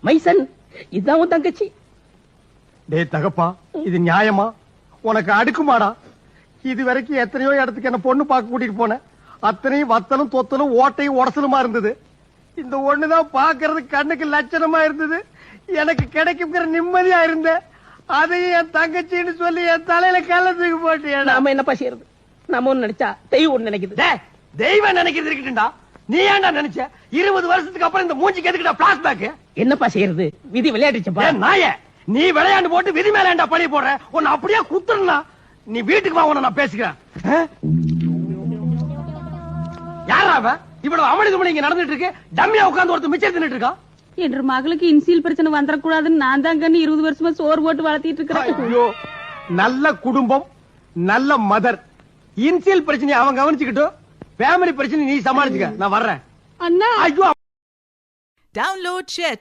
மைசன் இதான் உன் தங்கச்சி. டேய் தகப்பா, இது நியாயமா? உனக்கு அடுக்குமாடா? இது வரைக்கும் எத்தனையோ இடத்துக்கு என்ன பொண்ணு பார்க்க கூட்டிட்டு போனேன். அத்தனையும் வத்தலும் தொத்தலும் ஓட்டையும் உடசலுமா இருந்தது. இந்த ஒண்ணுதான் பாக்குறது கண்ணுக்கு லட்சணமா இருந்தது. எனக்கு கிடைக்குங்கிற நிம்மதியா இருந்தேன். அதையும் என் தங்கச்சின்னு சொல்லி என் தலையில கள்ளத்துக்கு போட்டியா? நாம என்னப்பா செய்யறது? நாம ஒண்ணு நினைச்சா தெய்வம் ஒண்ணு நினைக்குது. தெய்வம் நினைக்கிறது இருக்கட்டும்டா. நீ ஏன்டா நினைச்ச 20 வருஷத்துக்கு அப்புறம் இந்த மூஞ்சிக்கு எதுக்குடா பிளாஷ்பேக்? என்னப்பா செய்யறது? விதி விளையாடுச்சுப்பா. நாயே, நீ விளையாண்டு போட்டு விதி மேல ஏன்டா பழி போடுற? உன்னை அப்படியே குத்துறா. நீ வீட்டுக்கு வா, உன்னை நான் பேசிக்கிறேன். யாரா அவன்? இவ்வளவு அமளிதுமளி இங்க நடந்துட்டு இருக்கு. டம்மியா உட்கார்ந்து ஒருத்தர் மிச்சம் தின்னுட்டு இருக்கான். என்ற மகளுக்கு இன்சியல் பிரச்சனை வந்துடக்கூடாதுன்னு நான் தான் கண்ணு 20 வருஷமா சோறு போட்டு வளர்த்திட்டு இருக்கிறேன். ஐயோ, நல்ல குடும்பம், நல்ல மதர். இன்சியல் பிரச்சனை அவன் கவனிச்சுக்கிட்டோம். ஃபேமிலி பிரச்சனை நீ சமாளிச்சுக்க. நான் வர்றேன். அண்ணா, ஐயோ. Download Share